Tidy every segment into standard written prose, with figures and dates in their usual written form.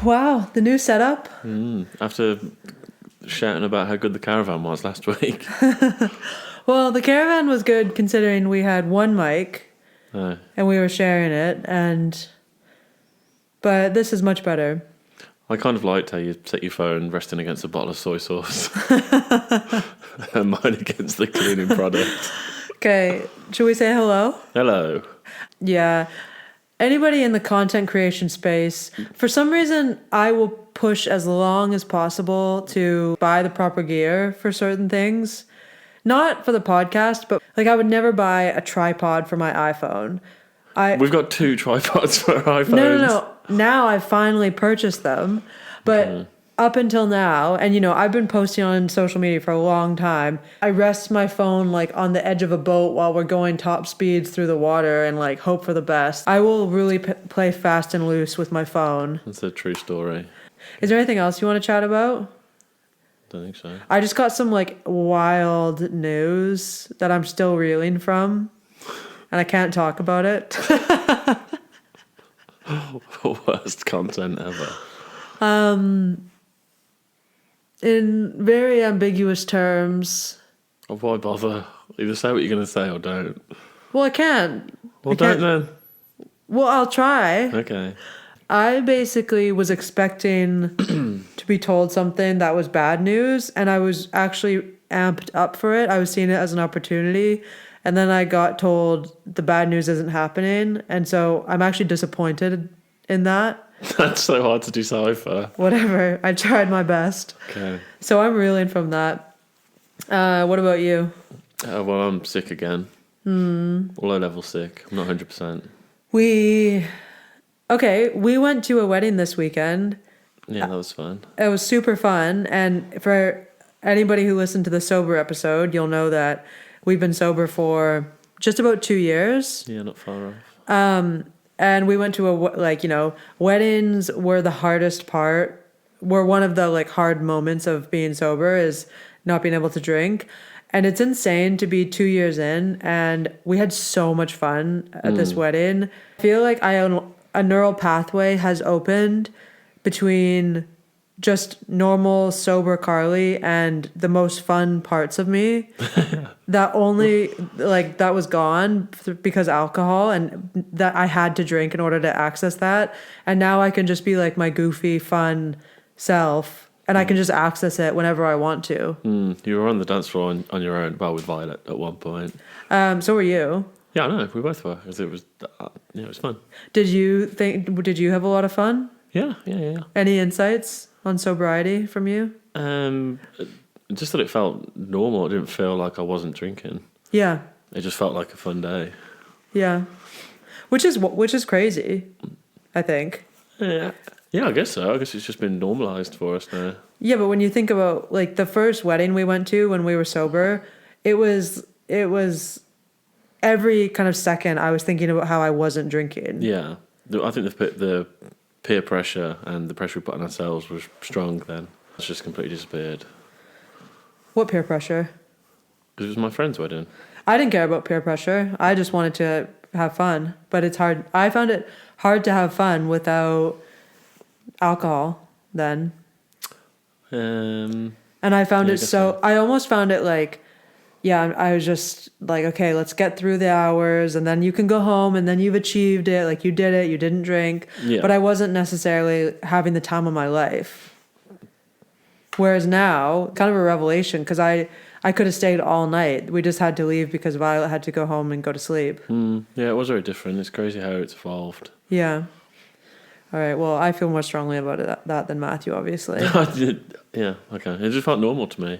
Wow, the new setup. After shouting about how good the caravan was last week. Well, the caravan was good considering we had one mic and we were sharing it, but this is much better. I kind of liked how you set your phone resting against a bottle of soy sauce and mine against the cleaning product. Okay, should we say hello? Hello. Yeah. Anybody in the content creation space, for some reason, I will push as long as possible to buy the proper gear for certain things. Not for the podcast, but like I would never buy a tripod for my iPhone. We've got 2 tripods for our iPhones. No. Now I finally purchased them. But up until now, and I've been posting on social media for a long time, I rest my phone like on the edge of a boat while we're going top speeds through the water and like hope for the best. I will really play fast and loose with my phone. That's a true story. Is there anything else you want to chat about? Don't think so. I just got some like wild news that I'm still reeling from. And I can't talk about it. Worst content ever. In very ambiguous terms. Oh, why bother? Either say what you're going to say or don't. Well, I can't. Well, don't then. Well, I'll try. Okay. I basically was expecting to be told something that was bad news, and I was actually amped up for it. I was seeing it as an opportunity. And then I got told the bad news isn't happening. And so I'm actually disappointed in that. That's so hard to decipher. Whatever. I tried my best. Okay. So I'm reeling from that. What about you? Well, I'm sick again. Low level sick. I'm not 100%. We went to a wedding this weekend. Yeah, that was fun. It was super fun. And for anybody who listened to the sober episode, you'll know that we've been sober for just about 2 years. Yeah, not far off. And we went to weddings were the hardest part. Were one of the like hard moments of being sober is not being able to drink. And it's insane to be 2 years in, and we had so much fun at this wedding. I feel like a neural pathway has opened between just normal sober Carly and the most fun parts of me that was gone because alcohol, and that I had to drink in order to access that. And now I can just be like my goofy, fun self, and I can just access it whenever I want to. You were on the dance floor on your own, well, with Violet at one point. So were you. Yeah, I know. We both were. It was fun. Did you have a lot of fun? Yeah. Any insights on sobriety from you? Just that it felt normal. It didn't feel like I wasn't drinking. Yeah. It just felt like a fun day. Yeah. Which is crazy, I think. Yeah, I guess so. I guess it's just been normalized for us now. Yeah, but when you think about like the first wedding we went to when we were sober, it was every kind of second I was thinking about how I wasn't drinking. Yeah. I think the peer pressure and the pressure we put on ourselves was strong then. It's just completely disappeared. What peer pressure? Because it was my friend's wedding. I didn't care about peer pressure. I just wanted to have fun. But it's hard. I found it hard to have fun without alcohol then. And I found I almost found it like, yeah, I was just like, okay, let's get through the hours and then you can go home and then you've achieved it. Like you did it, you didn't drink. Yeah. But I wasn't necessarily having the time of my life. Whereas now, kind of a revelation, because I could have stayed all night. We just had to leave because Violet had to go home and go to sleep. Yeah, it was very different. It's crazy how it's evolved. Yeah. All right, well, I feel more strongly about that than Matthew, obviously. Yeah, okay. It just felt normal to me.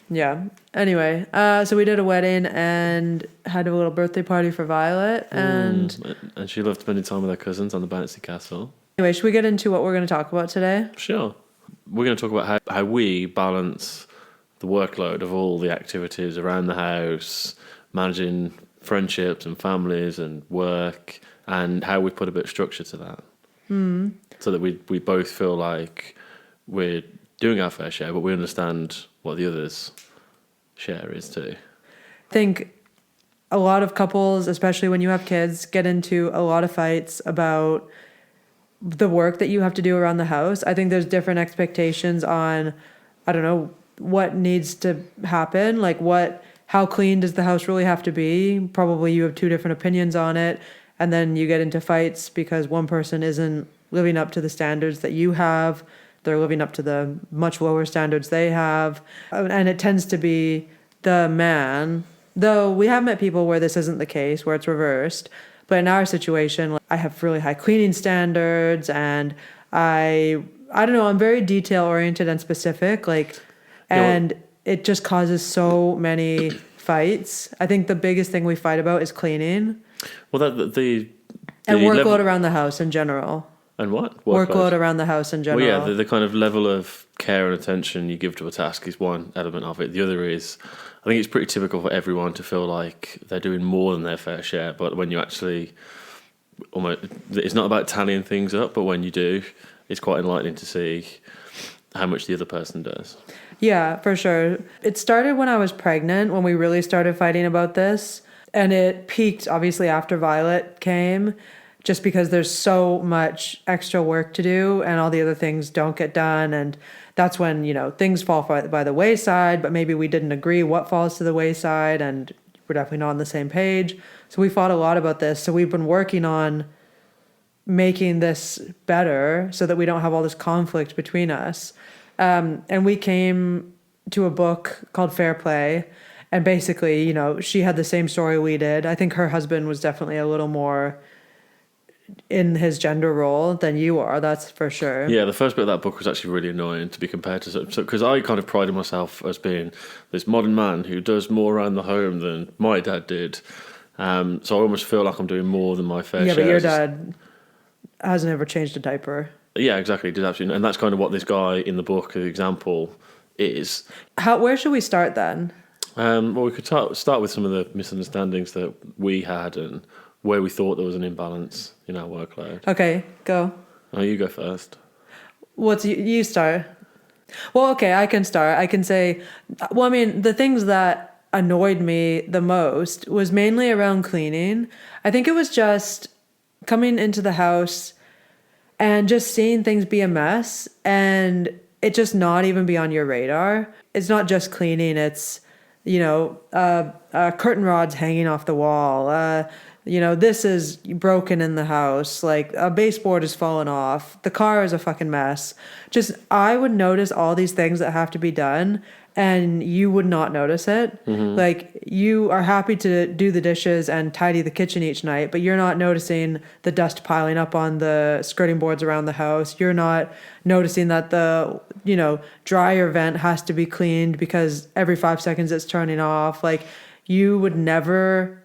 Yeah. Anyway, so we did a wedding and had a little birthday party for Violet. And she loved spending time with her cousins on the bouncy castle. Anyway, should we get into what we're going to talk about today? Sure. We're going to talk about how we balance the workload of all the activities around the house, managing friendships and families and work, and how we put a bit of structure to that. So that we both feel like we're doing our fair share, but we understand what the other's share is too. I think a lot of couples, especially when you have kids, get into a lot of fights about the work that you have to do around the house. I think there's different expectations on, I don't know, what needs to happen, like how clean does the house really have to be? Probably you have two different opinions on it, and then you get into fights because one person isn't living up to the standards that you have. They're living up to the much lower standards they have. And it tends to be the man, though we have met people where this isn't the case, where it's reversed. But in our situation, like, I have really high cleaning standards, and I don't know, I'm very detail oriented and specific, like, and it just causes so many fights. I think the biggest thing we fight about is cleaning. Well, the and workload around the house in general. And what? Workload around the house in general. Well, yeah, the kind of level of care and attention you give to a task is one element of it. The other is, I think it's pretty typical for everyone to feel like they're doing more than their fair share. But when you actually, it's not about tallying things up, but when you do, it's quite enlightening to see how much the other person does. Yeah, for sure. It started when I was pregnant, when we really started fighting about this. And it peaked, obviously, after Violet came, just because there's so much extra work to do and all the other things don't get done. And that's when, things fall by the wayside, but maybe we didn't agree what falls to the wayside, and we're definitely not on the same page. So we fought a lot about this. So we've been working on making this better so that we don't have all this conflict between us. And we came to a book called FairPlay. And basically, she had the same story we did. I think her husband was definitely a little more in his gender role than you are, that's for sure. Yeah, the first bit of that book was actually really annoying to be compared to, because I kind of prided myself as being this modern man who does more around the home than my dad did. So I almost feel like I'm doing more than my fair share. Yeah, but your dad hasn't ever changed a diaper. Yeah, exactly. Did absolutely, and that's kind of what this guy in the book, the example, is. Where should we start then? Well, we could start with some of the misunderstandings that we had and where we thought there was an imbalance in our workload. Okay, go. Oh, you go first. You start. Well, okay, I can start. I can say, the things that annoyed me the most was mainly around cleaning. I think it was just coming into the house and just seeing things be a mess and it just not even be on your radar. It's not just cleaning, it's, curtain rods hanging off the wall, this is broken in the house, like a baseboard is fallen off, the car is a fucking mess. Just, I would notice all these things that have to be done and you would not notice it. Mm-hmm. Like, you are happy to do the dishes and tidy the kitchen each night, but you're not noticing the dust piling up on the skirting boards around the house. You're not noticing that the, dryer vent has to be cleaned because every 5 seconds it's turning off. Like, you would never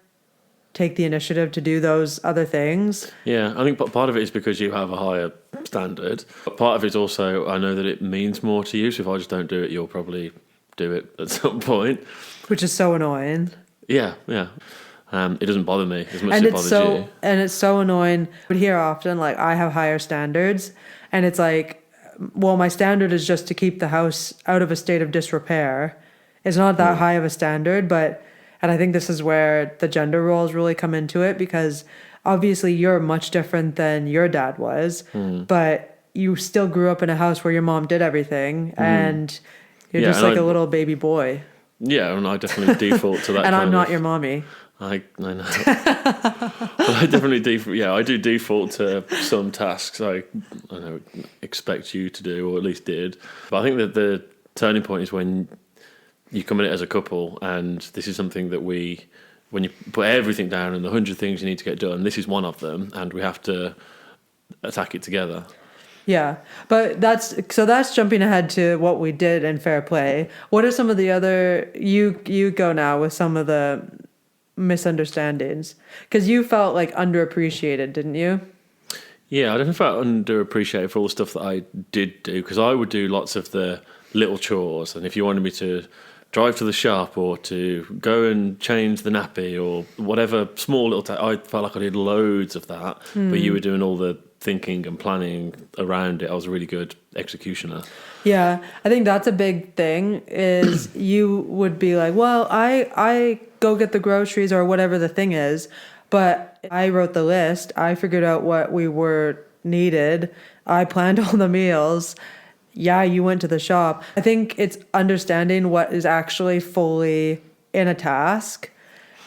take the initiative to do those other things. Yeah, I think part of it is because you have a higher standard. But part of it is also, I know that it means more to you, so if I just don't do it, you'll probably do it at some point. Which is so annoying. Yeah. It doesn't bother me as much as it bothers you. And it's so annoying. But here often, like, I have higher standards, and it's like, well, my standard is just to keep the house out of a state of disrepair. It's not that high of a standard, and I think this is where the gender roles really come into it, because obviously you're much different than your dad was, but you still grew up in a house where your mom did everything, and you're just like a little baby boy. Yeah, and I definitely default to that. And I'm not your mommy. I know. But I definitely I do default to some tasks I expect you to do, or at least did. But I think that the turning point is when you come in it as a couple, and this is something that when you put everything down and the 100 things you need to get done, this is one of them, and we have to attack it together. Yeah, but that's jumping ahead to what we did in FairPlay. What are some of the other, you go now with some of the misunderstandings? Because you felt like underappreciated, didn't you? Yeah, I definitely felt underappreciated for all the stuff that I did do, because I would do lots of the little chores, and if you wanted me to drive to the shop or to go and change the nappy or whatever small little I felt like I did loads of that, but you were doing all the thinking and planning around it. I was a really good executioner. Yeah, I think that's a big thing, is you would be like, well, I go get the groceries or whatever the thing is, but I wrote the list. I figured out what we were needed. I planned all the meals. Yeah, you went to the shop. I think it's understanding what is actually fully in a task.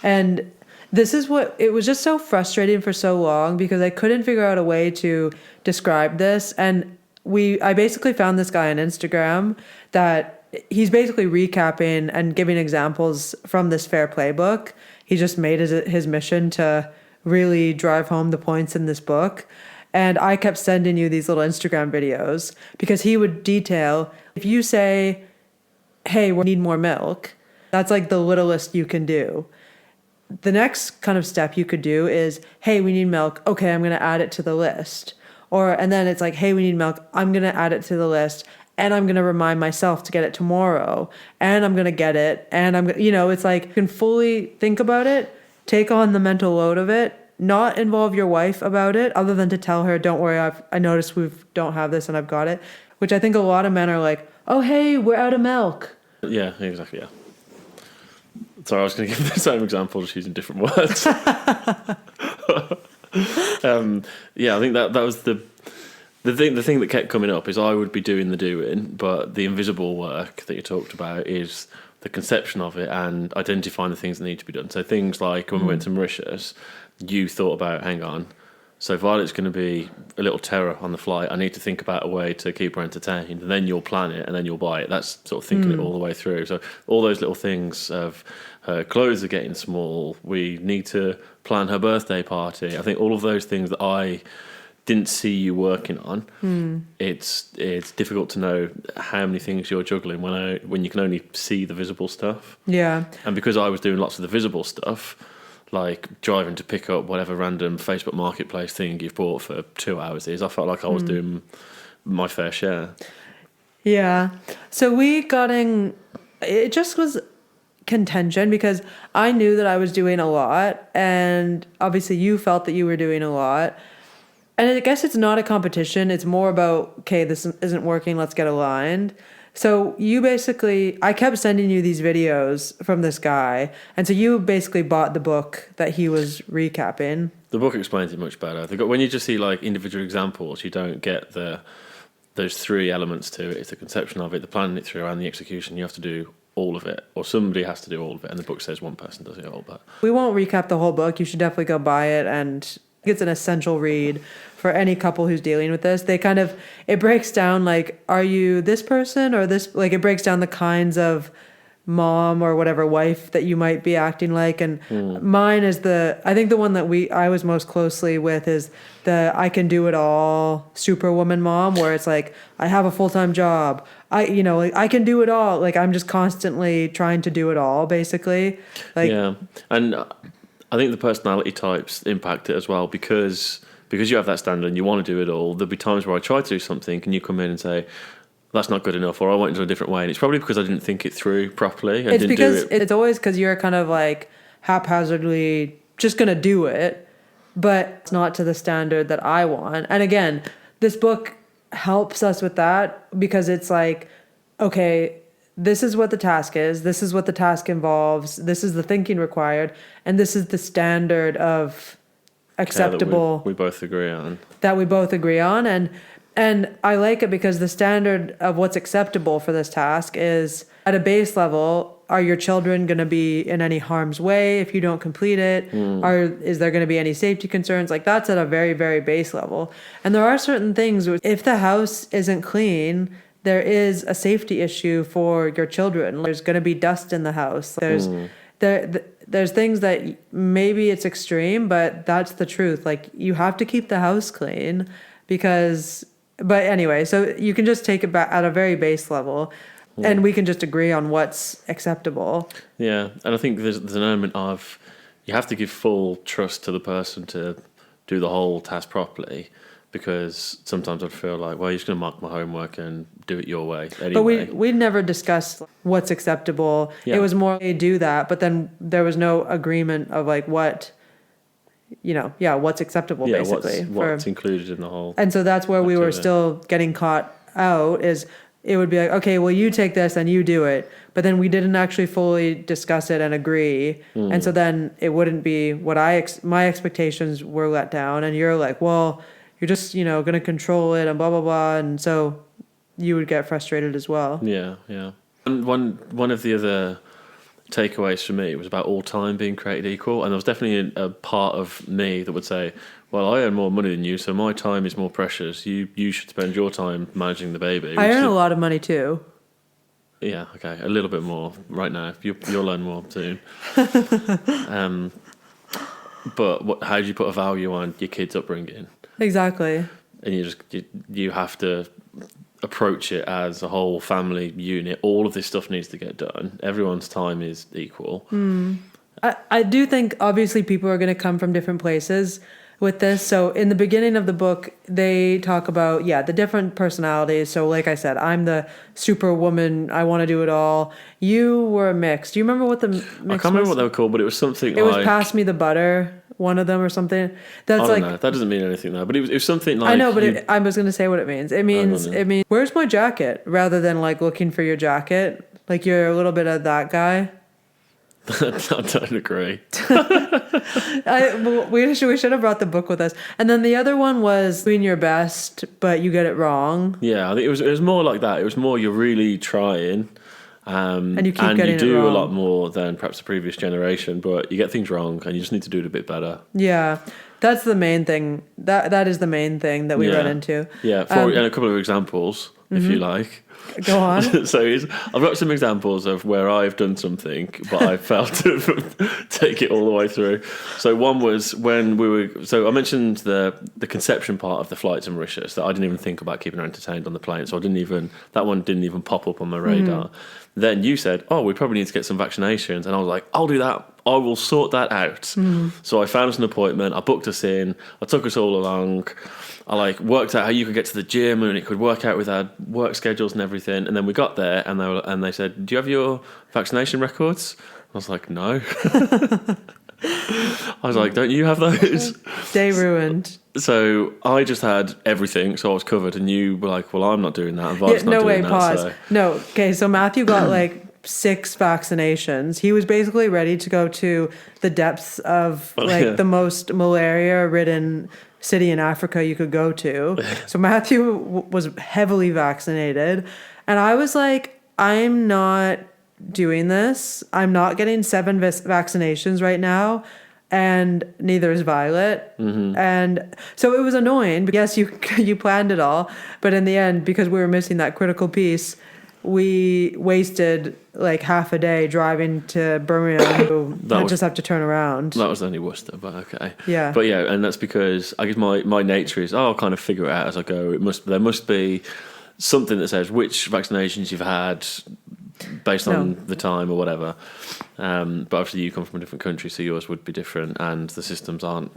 And this is what it was just so frustrating for so long because I couldn't figure out a way to describe this. And I basically found this guy on Instagram that he's basically recapping and giving examples from this FairPlay book. He just made his mission to really drive home the points in this book. And I kept sending you these little Instagram videos because he would detail, if you say, hey, we need more milk, that's like the littlest you can do. The next kind of step you could do is, hey, we need milk. Okay, I'm going to add it to the list. And then it's like, hey, we need milk. I'm going to add it to the list. And I'm going to remind myself to get it tomorrow. And I'm going to get it. And it's like you can fully think about it, take on the mental load of it, not involve your wife about it other than to tell her, don't worry, I noticed we don't have this and I've got it. Which I think a lot of men are like, oh, hey, we're out of milk. Yeah, exactly, yeah. Sorry, I was going to give the same example, just using different words. I think that was the thing that kept coming up is I would be doing the doing, but the invisible work that you talked about is the conception of it and identifying the things that need to be done. So things like when we went to Mauritius, you thought about, hang on, so Violet's going to be a little terror on the flight. I need to think about a way to keep her entertained. And then you'll plan it and then you'll buy it. That's sort of thinking it all the way through. So all those little things of her clothes are getting small. We need to plan her birthday party. I think all of those things that I didn't see you working on. It's difficult to know how many things you're juggling when you can only see the visible stuff. Yeah. And because I was doing lots of the visible stuff, like driving to pick up whatever random Facebook Marketplace thing you've bought for 2 hours I felt like I was doing my fair share. Yeah. So it just was contention because I knew that I was doing a lot and obviously you felt that you were doing a lot. And I guess it's not a competition. It's more about, okay, this isn't working. Let's get aligned. So I kept sending you these videos from this guy. And so you basically bought the book that he was recapping. The book explains it much better. When you just see like individual examples, you don't get those three elements to it. It's the conception of it, the planning it through, and the execution. You have to do all of it, or somebody has to do all of it. And the book says one person does it all. But we won't recap the whole book. You should definitely go buy it, and it's an essential read for any couple who's dealing with this. It breaks down like, are you this person or this? Like it breaks down the kinds of mom or whatever wife that you might be acting like. And mine is I think the one that I was most closely with is the I can do it all superwoman mom, where it's like, I have a full-time job. I can do it all. Like I'm just constantly trying to do it all basically. Like, yeah. And I think the personality types impact it as well because you have that standard and you want to do it all. There'll be times where I try to do something and you come in and say, that's not good enough, or I want to do it a different way. And it's probably because I didn't think it through properly. It's always because you're kind of like haphazardly just going to do it, but it's not to the standard that I want. And again, this book helps us with that because it's like, okay, this is what the task is. This is what the task involves. This is the thinking required. And this is the standard of acceptable. That we both agree on. That we both agree on. And I like it because the standard of what's acceptable for this task is at a base level, are your children going to be in any harm's way if you don't complete it? Is there going to be any safety concerns? Like that's at a very, very base level. And there are certain things, if the house isn't clean, there is a safety issue for your children. There's going to be dust in the house. There's things that maybe it's extreme, but that's the truth. Like you have to keep the house clean but anyway, so you can just take it back at a very base level and we can just agree on what's acceptable. Yeah. And I think there's an element of, you have to give full trust to the person to do the whole task properly. Because sometimes I'd feel like, well, you're just going to mark my homework and do it your way anyway. But we never discussed what's acceptable. Yeah. It was more, they do that, but then there was no agreement of like what's acceptable basically. What's included in the whole. And so that's where we were still getting caught out is it would be like, okay, well, you take this and you do it. But then we didn't actually fully discuss it and agree. And so then it wouldn't be what my expectations were let down. And you're like, well, you're just, going to control it and blah, blah, blah. And so you would get frustrated as well. Yeah, yeah. And one of the other takeaways for me was about all time being created equal, and there was definitely a part of me that would say, well, I earn more money than you, so my time is more precious. You should spend your time managing the baby. I earn a lot of money too. Yeah, okay, a little bit more right now. You'll earn more soon. But how do you put a value on your kids' upbringing? Exactly. And you have to approach it as a whole family unit. All of this stuff needs to get done. Everyone's time is equal. I do think obviously people are going to come from different places with this. So in the beginning of the book, they talk about, the different personalities. So like I said, I'm the superwoman. I want to do it all. You were a mix. Do you remember what the mix was? I can't remember what they were called, but it was something It was Pass Me the Butter, one of them or something. That's I like, don't know. That doesn't mean anything though, but it was something like... I know, but I was going to say what it means. It means, where's my jacket? Rather than like looking for your jacket. Like you're a little bit of that guy. I don't agree. We should have brought the book with us. And then the other one was doing your best, but you get it wrong. Yeah, I think it was more like that. It was more you're really trying, and you keep getting it wrong. And you do a lot more than perhaps the previous generation, but you get things wrong, and you just need to do it a bit better. Yeah, that's the main thing. That is the main thing that we run into. Yeah, and a couple of examples, if you like. Go on. So I've got some examples of where I've done something, but I failed to take it all the way through. So one was when I mentioned the conception part of the flight to Mauritius, that I didn't even think about keeping her entertained on the plane. So that one didn't even pop up on my radar. Then you said, we probably need to get some vaccinations. And I was like, I'll do that. I will sort that out. So I found us an appointment. I booked us in. I took us all along. I worked out how you could get to the gym and it could work out with our work schedules and everything. And then we got there and they said, do you have your vaccination records? I was like, no. I was like, don't you have those? Day ruined. So I just had everything, so I was covered. And you were like, well, I'm not doing that. And Vib's not doing that. Pause. So. No, okay, so Matthew got 6 vaccinations. He was basically ready to go to the depths of the most malaria-ridden city in Africa you could go to. So Matthew was heavily vaccinated. And I was like, I'm not doing this. I'm not getting 7 vaccinations right now. And neither is Violet. And so it was annoying. But yes, you planned it all. But in the end, because we were missing that critical piece, we wasted half a day driving to Birmingham and just have to turn around. That was only Worcester, but okay. Yeah. But yeah, and that's because I guess my nature is I'll kind of figure it out as I go. There must be something that says which vaccinations you've had based on the time or whatever. But obviously you come from a different country, so yours would be different, and the systems aren't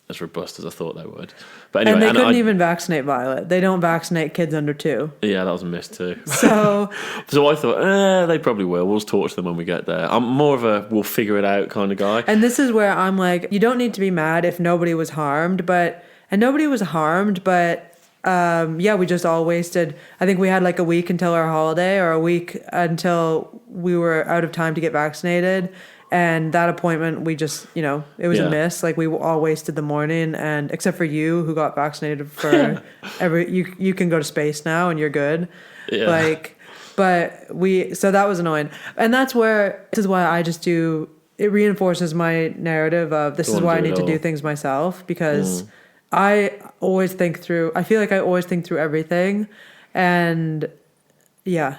as robust as I thought they would. But anyway, and they couldn't even vaccinate Violet. They don't vaccinate kids under 2. Yeah, that was a miss too. So I thought, they probably will. We'll talk to them when we get there. I'm more of a we'll figure it out kind of guy. And this is where I'm like, you don't need to be mad if nobody was harmed, but we just all wasted. I think we had a week until our holiday, or a week until we were out of time to get vaccinated. And that appointment, we just, it was a miss. We all wasted the morning, and except for you, who got vaccinated for you can go to space now and you're good. Yeah. So that was annoying. And this is why I just it reinforces my narrative of this is why I need to do things myself, because I always think through, I feel like I always think through everything. And yeah.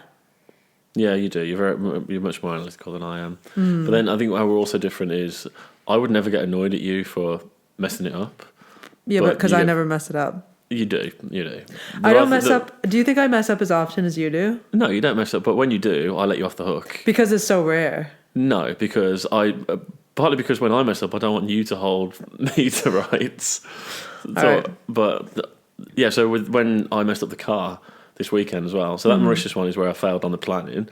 Yeah, you do. You're much more analytical than I am. But then I think how we're also different is I would never get annoyed at you for messing it up. Yeah, but because I never mess it up. You do. I don't mess up. Do you think I mess up as often as you do? No, you don't mess up. But when you do, I let you off the hook. Because it's so rare. No, because partly because when I mess up, I don't want you to hold me to rights. Right. But yeah, so when I messed up the car this weekend as well. So that Mauritius one is where I failed on the planning.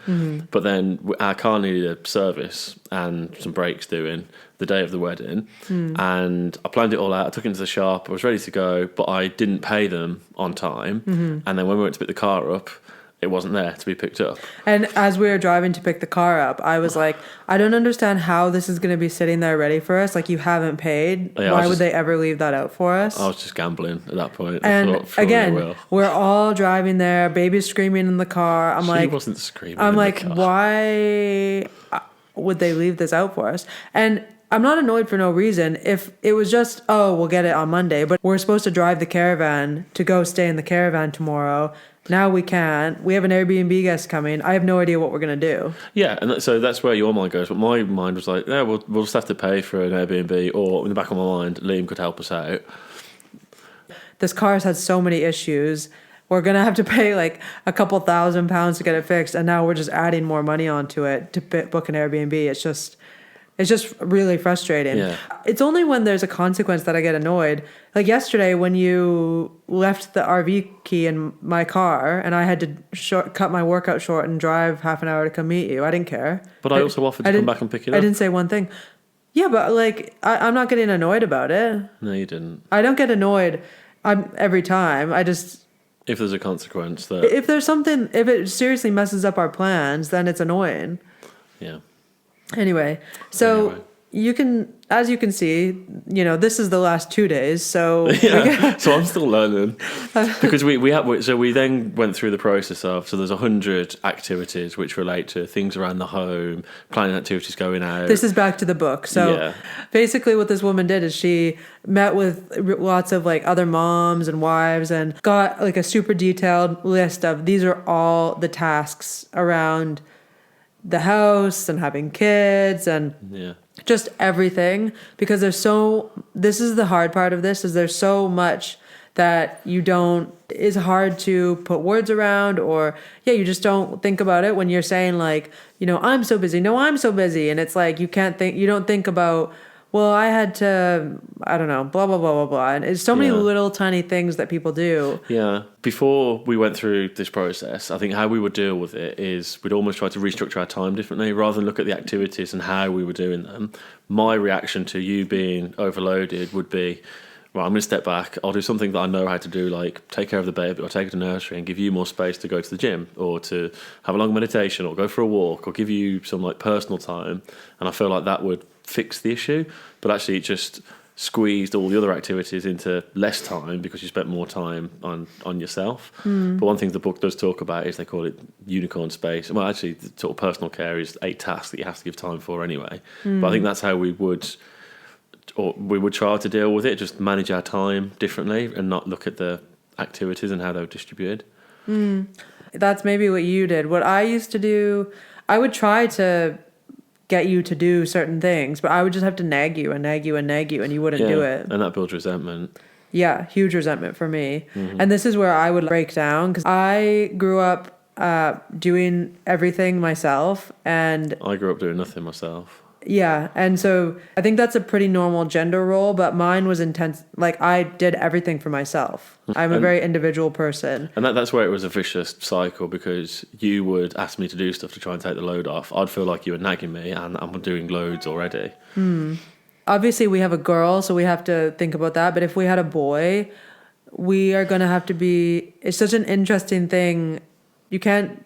But then our car needed a service and some brakes doing the day of the wedding. And I planned it all out. I took it into the shop. I was ready to go, but I didn't pay them on time. And then when we went to pick the car up, it wasn't there to be picked up. And as we were driving to pick the car up, I was like, I don't understand how this is going to be sitting there ready for us. Like, you haven't paid. Yeah, Why would they ever leave that out for us? I was just gambling at that point. And I thought, surely they will. we're all driving there. Baby's screaming in the car. I'm She like, wasn't screaming. I'm in like, the car. why would they leave this out for us? And I'm not annoyed for no reason. If it was just, oh, we'll get it on Monday, but we're supposed to drive the caravan to go stay in the caravan tomorrow. Now we can't. We have an Airbnb guest coming. I have no idea what we're going to do. Yeah, and so that's where your mind goes. But my mind was like, yeah, we'll just have to pay for an Airbnb, or in the back of my mind, Liam could help us out. This car's had so many issues. We're going to have to pay like a couple £1,000 to get it fixed. And now we're just adding more money onto it to book an Airbnb. It's just really frustrating. Yeah. It's only when there's a consequence that I get annoyed. Like yesterday when you left the RV key in my car and I had to cut my workout short and drive half an hour to come meet you. I didn't care. But I also offered to come back and pick it up. I didn't say one thing. Yeah, but like I'm not getting annoyed about it. No, you didn't. I don't get annoyed every time. I just... If there's a consequence that... If there's something... If it seriously messes up our plans, then it's annoying. Yeah. Anyway, so you can, as you can see, this is the last 2 days. So So I'm still learning because we then went through the process of, so there's 100 activities which relate to things around the home, planning activities going out. This is back to the book. So basically what this woman did is she met with lots of like other moms and wives and got like a super detailed list of these are all the tasks around the house and having kids and just everything, because this is the hard part of this, is there's so much that is hard to put words around, or you just don't think about it when you're saying like, I'm so busy. No, I'm so busy. And it's like, you don't think about, well, I had to, I don't know, blah, blah, blah, blah, blah. And it's so many little tiny things that people do. Yeah. Before we went through this process, I think how we would deal with it is we'd almost try to restructure our time differently rather than look at the activities and how we were doing them. My reaction to you being overloaded would be, right, I'm going to step back. I'll do something that I know how to do, like take care of the baby or take her to nursery and give you more space to go to the gym or to have a long meditation or go for a walk or give you some like personal time. And I feel like that would fix the issue, but actually it just squeezed all the other activities into less time because you spent more time on yourself. But one thing the book does talk about is they call it unicorn space. Well, actually, the sort of personal care is 8 tasks that you have to give time for anyway. But I think that's how we would try to deal with it, just manage our time differently and not look at the activities and how they're distributed. That's maybe what you did. What I used to do, I would try to get you to do certain things, but I would just have to nag you and nag you and nag you, and you wouldn't do it. And that builds resentment. Yeah, huge resentment for me. And this is where I would break down, because I grew up doing everything myself, and I grew up doing nothing myself. Yeah, and so I think that's a pretty normal gender role, but mine was intense. Like, I did everything for myself. I'm a very individual person. And that's where it was a vicious cycle, because you would ask me to do stuff to try and take the load off. I'd feel like you were nagging me, and I'm doing loads already. Obviously, we have a girl, so we have to think about that. But if we had a boy, we are going to have to be... It's such an interesting thing. You can't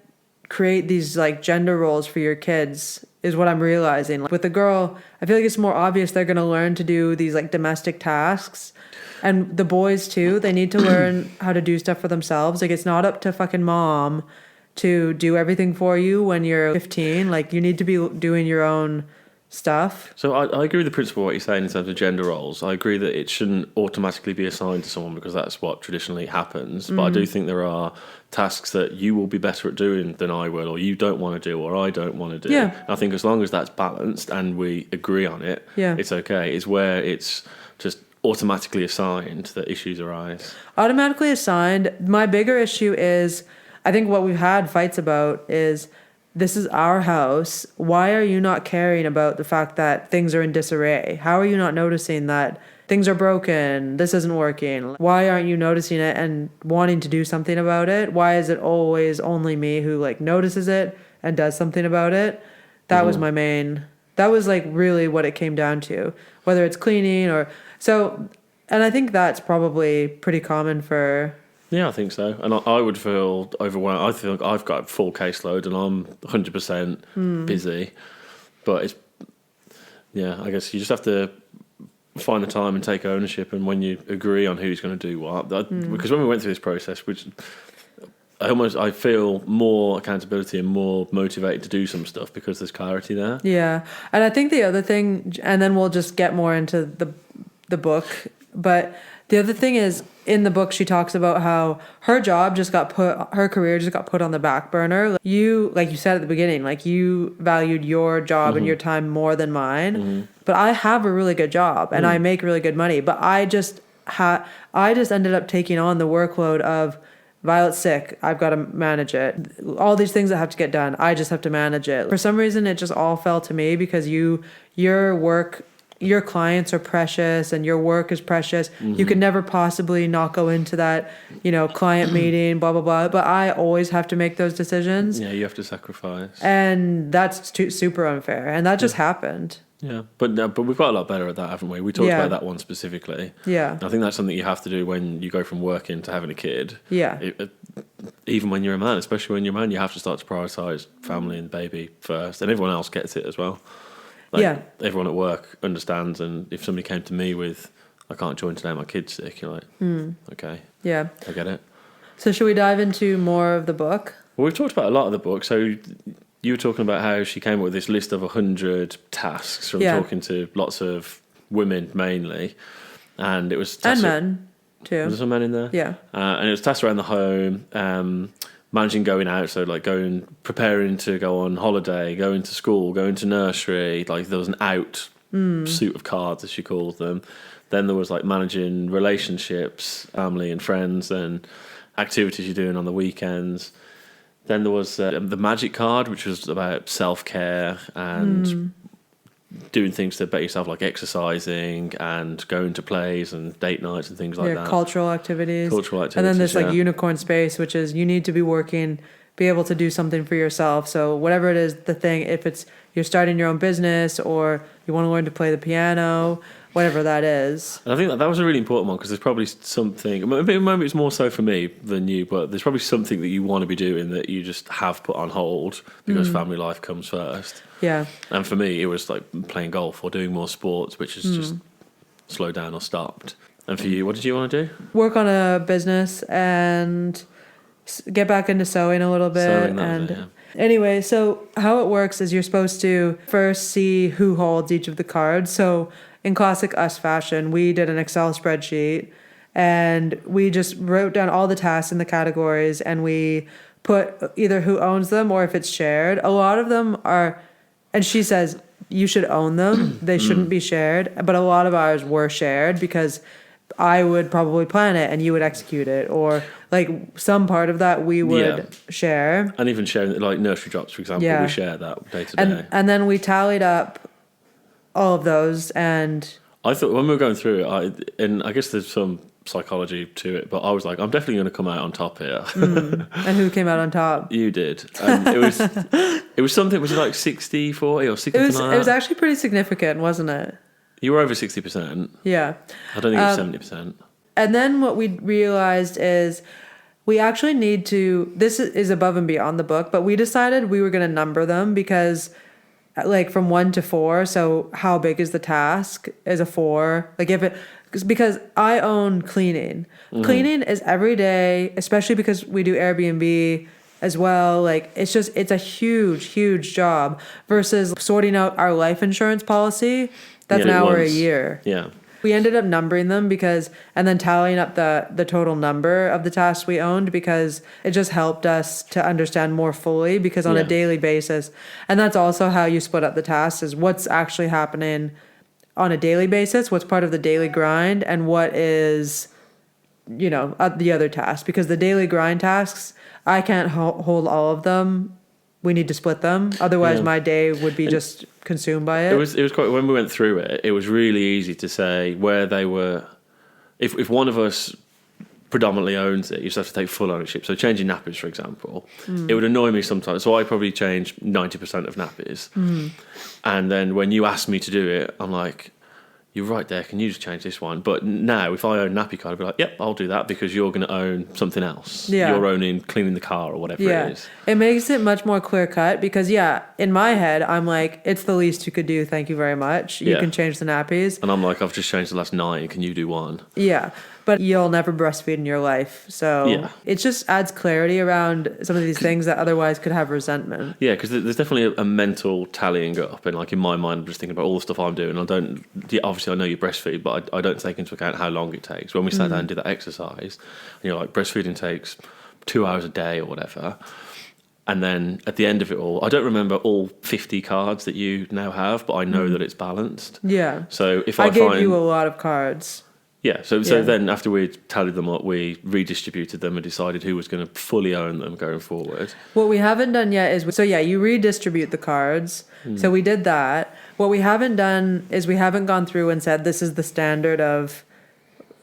create these, like, gender roles for your kids, is what I'm realizing. With a girl, I feel like it's more obvious they're going to learn to do these like domestic tasks. And the boys too, they need to learn how to do stuff for themselves. Like, it's not up to fucking mom to do everything for you when you're 15. Like, you need to be doing your own stuff. So I agree with the principle of what you're saying in terms of gender roles. I agree that it shouldn't automatically be assigned to someone because that's what traditionally happens. But I do think there are tasks that you will be better at doing than I will, or you don't want to do, or I don't want to do. Yeah. I think as long as that's balanced and we agree on it, it's okay. It's where it's just automatically assigned that issues arise. Automatically assigned. My bigger issue is, I think what we've had fights about is, this is our house. Why are you not caring about the fact that things are in disarray? How are you not noticing that things are broken? This isn't working. Why aren't you noticing it and wanting to do something about it? Why is it always only me who like notices it and does something about it? That was that was like really what it came down to, whether it's cleaning or so. And I think that's probably pretty common for Yeah, I think so. And I would feel overwhelmed. I think I've got a full caseload and I'm 100% busy. But it's, yeah, I guess you just have to find the time and take ownership. And when you agree on who's going to do what, because when we went through this process, which I feel more accountability and more motivated to do some stuff because there's clarity there. Yeah. And I think the other thing, and then we'll just get more into the book, but the other thing is, in the book, she talks about how her career just got put on the back burner. Like you said at the beginning, like you valued your job and your time more than mine. But I have a really good job and I make really good money. But I just ended up taking on the workload of Violet's sick. I've got to manage it. All these things that have to get done. I just have to manage it. For some reason, it just all fell to me because your clients are precious and your work is precious. You could never possibly not go into that, client meeting, blah, blah, blah. But I always have to make those decisions. Yeah, you have to sacrifice. And that's super unfair. And that just happened. Yeah, but we've got a lot better at that, haven't we? We talked about that one specifically. Yeah. I think that's something you have to do when you go from working to having a kid. Yeah. Even when you're a man, especially when you're a man, you have to start to prioritise family and baby first. And everyone else gets it as well. Everyone at work understands, and if somebody came to me with, I can't join today, my kid's sick, you're like, okay. Yeah. I get it. So should we dive into more of the book? Well, we've talked about a lot of the book. So you were talking about how she came up with this list of 100 tasks from talking to lots of women mainly. And it was... And men, too. Was there some men in there? Yeah. And it was tasks around the home, managing going out, so like preparing to go on holiday, going to school, going to nursery, like there was an out suit of cards, as she calls them. Then there was like managing relationships, family and friends, and activities you're doing on the weekends. Then there was the magic card, which was about self-care and doing things to better yourself, like exercising and going to plays and date nights and things like that. Cultural activities. And then there's like unicorn space, which is you need to be working, be able to do something for yourself. So whatever it is, the thing, if it's you're starting your own business or you want to learn to play the piano, whatever that is. And I think that was a really important one because there's probably something, maybe it's more so for me than you, but there's probably something that you want to be doing that you just have put on hold because family life comes first. Yeah. And for me, it was like playing golf or doing more sports, which is just slowed down or stopped. And for you, what did you want to do? Work on a business and get back into sewing a little bit. Anyway, so how it works is you're supposed to first see who holds each of the cards. So in classic us fashion, we did an Excel spreadsheet and we just wrote down all the tasks in the categories and we put either who owns them or if it's shared. A lot of them are, and she says you should own them. They shouldn't be shared. But a lot of ours were shared because I would probably plan it and you would execute it, or like some part of that we would share. And even sharing like nursery drops, for example, we share that day to day. And then we tallied up all of those, and I thought when we were going through it, and I guess there's some psychology to it, but I was like, I'm definitely going to come out on top here. And who came out on top? You did. And it was something, was it like 60, 40 or 60? It was actually pretty significant, wasn't it? You were over 60%. Yeah. I don't think it was 70%. And then what we realized is we actually need to, this is above and beyond the book, but we decided we were going to number them because like from 1 to 4. So how big is the task is a 4. Like if it, because I own cleaning. Cleaning is every day, especially because we do Airbnb as well. Like it's a huge, huge job versus sorting out our life insurance policy. That's an hour a year. Yeah. We ended up numbering them and then tallying up the total number of the tasks we owned because it just helped us to understand more fully because on a daily basis. And that's also how you split up the tasks is what's actually happening on a daily basis, what's part of the daily grind and what is, the other tasks. Because the daily grind tasks, I can't hold all of them. We need to split them. Otherwise, my day would be just consumed by it. It was quite, when we went through it, it was really easy to say where they were. If one of us predominantly owns it, you just have to take full ownership. So changing nappies, for example, it would annoy me sometimes. So I probably change 90% of nappies. And then when you ask me to do it, I'm like, you're right there, can you just change this one? But now, if I own nappy card, I'd be like, yep, I'll do that because you're going to own something else. Yeah. You're owning cleaning the car or whatever it is. It makes it much more clear cut because, in my head, I'm like, it's the least you could do. Thank you very much. You can change the nappies. And I'm like, I've just changed the last 9. Can you do 1? Yeah. But you'll never breastfeed in your life. So it just adds clarity around some of these things that otherwise could have resentment. Yeah, because there's definitely a mental tallying up. And like in my mind, I'm just thinking about all the stuff I'm doing. Obviously I know you breastfeed, but I don't take into account how long it takes. When we sat down and did that exercise, and you're like, breastfeeding takes 2 hours a day or whatever. And then at the end of it all, I don't remember all 50 cards that you now have, but I know that it's balanced. Yeah. So if I gave you a lot of cards. Yeah, so then after we tallied them up, we redistributed them and decided who was going to fully own them going forward. What we haven't done yet is, you redistribute the cards. So we did that. What we haven't done is we haven't gone through and said this is the standard of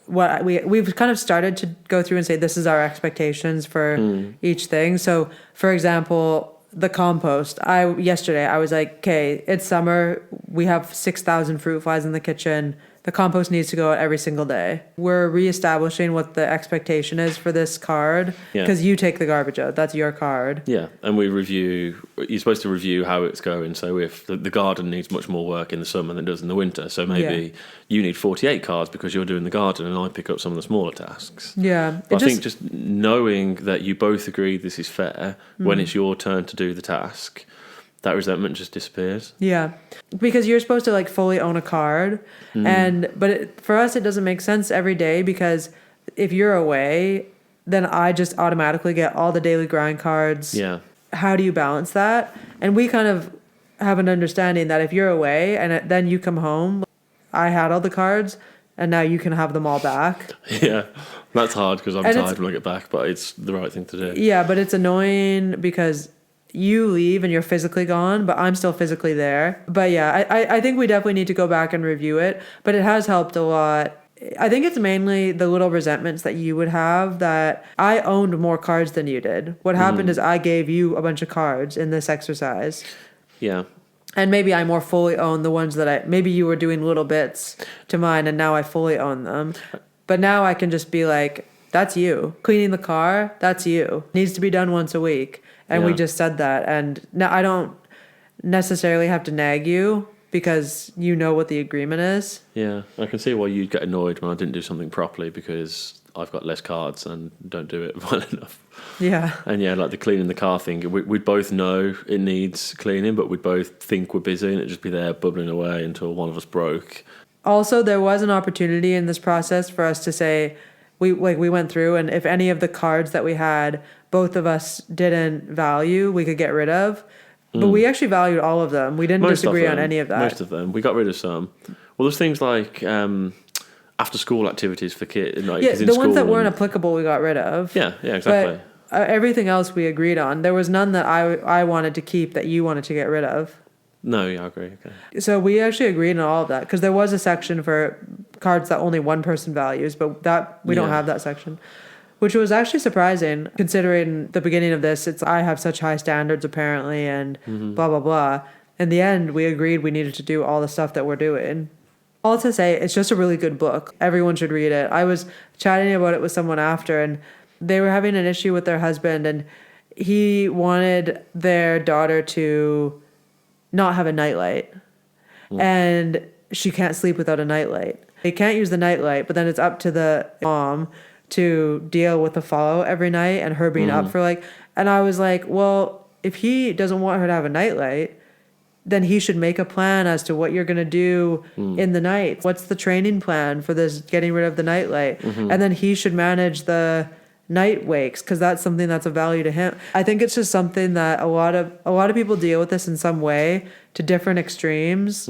what we've kind of started to go through and say this is our expectations for each thing. So, for example, the compost. Yesterday I was like, okay, it's summer. We have 6,000 fruit flies in the kitchen. The compost needs to go out every single day. We're reestablishing what the expectation is for this card because you take the garbage out. That's your card. Yeah, and you're supposed to review how it's going. So if the garden needs much more work in the summer than it does in the winter, so maybe you need 48 cards because you're doing the garden and I pick up some of the smaller tasks. Yeah. But I think just knowing that you both agree this is fair when it's your turn to do the task, that resentment just disappears. Yeah. Because you're supposed to fully own a card. But for us, it doesn't make sense every day because if you're away, then I just automatically get all the daily grind cards. Yeah. How do you balance that? And we kind of have an understanding that if you're away and then you come home, I had all the cards and now you can have them all back. Yeah. That's hard because I'm tired when I get back, but it's the right thing to do. Yeah, but it's annoying because you leave and you're physically gone, but I'm still physically there. But I think we definitely need to go back and review it. But it has helped a lot. I think it's mainly the little resentments that you would have that I owned more cards than you did. What happened is I gave you a bunch of cards in this exercise. Yeah. And maybe I more fully own the ones that maybe you were doing little bits to mine and now I fully own them. But now I can just be like, that's you. Cleaning the car, that's you. Needs to be done once a week. And we just said that. And now I don't necessarily have to nag you because you know what the agreement is. Yeah, I can see why you'd get annoyed when I didn't do something properly because I've got less cards and don't do it well enough. Yeah. And like the cleaning the car thing, we both know it needs cleaning, but we both think we're busy and it'd just be there bubbling away until one of us broke. Also, there was an opportunity in this process for us to say, we went through and if any of the cards that we had, both of us didn't value, we could get rid of. But we actually valued all of them. We didn't disagree on any of that. Most of them. We got rid of some. Well, there's things like after school activities for kids. The ones that weren't applicable we got rid of. Yeah, exactly. But everything else we agreed on. There was none that I wanted to keep that you wanted to get rid of. No, I agree. Okay. So we actually agreed on all of that because there was a section for cards that only one person values, but that we don't have that section, which was actually surprising considering the beginning of this. I have such high standards apparently, and blah blah blah. In the end, we agreed we needed to do all the stuff that we're doing. All to say, it's just a really good book. Everyone should read it. I was chatting about it with someone after, and they were having an issue with their husband, and he wanted their daughter to not have a nightlight. And she can't sleep without a nightlight. They can't use the nightlight, but then it's up to the mom to deal with the fallout every night and her being up for and I was like, well, if he doesn't want her to have a nightlight, then he should make a plan as to what you're going to do in the night. What's the training plan for this getting rid of the nightlight? And then he should manage the night wakes because that's something that's of value to him. I think it's just something that a lot of people deal with this in some way to different extremes.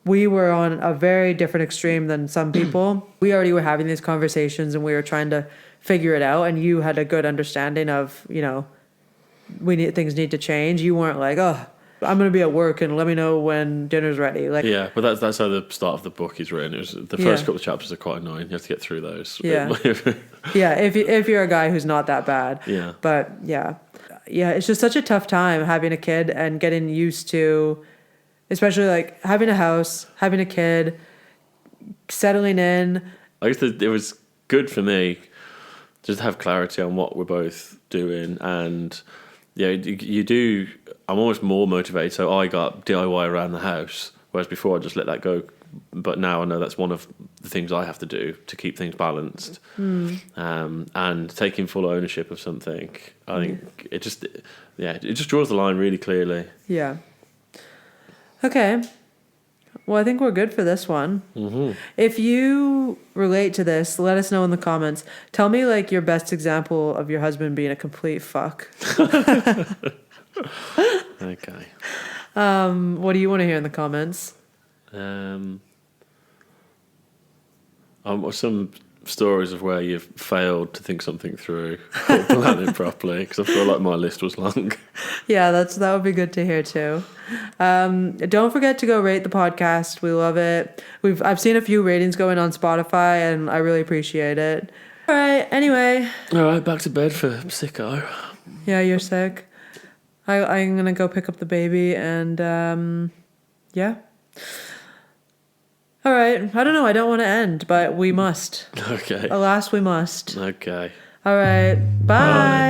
We were on a very different extreme than some people. We already were having these conversations and we were trying to figure it out, and you had a good understanding of, things need to change. You weren't like, oh, I'm going to be at work and let me know when dinner's ready. Yeah, but that's how the start of the book is written. It was the first couple of chapters are quite annoying. You have to get through those. Yeah. Yeah, if you're a guy who's not that bad. Yeah. But yeah, it's just such a tough time having a kid and getting used to, especially having a house, having a kid, settling in. I guess it was good for me just to have clarity on what we're both doing, and yeah, you do. I'm almost more motivated. So I got DIY around the house, whereas before I just let that go. But now I know that's one of the things I have to do to keep things balanced. And taking full ownership of something, I think it just draws the line really clearly. Yeah. Okay. Well, I think we're good for this one. If you relate to this, let us know in the comments. Tell me like your best example of your husband being a complete fuck. Okay. What do you want to hear in the comments? Some stories of where you've failed to think something through or plan it properly, because I feel like my list was long. Yeah, that would be good to hear too. Don't forget to go rate the podcast. We love it. I've seen a few ratings going on Spotify, and I really appreciate it. All right. Anyway. All right, back to bed for sicko. Yeah, you're sick. I'm gonna go pick up the baby, and yeah. All right. I don't know. I don't want to end, but we must. Okay. Alas, we must. Okay. All right. Bye. Bye.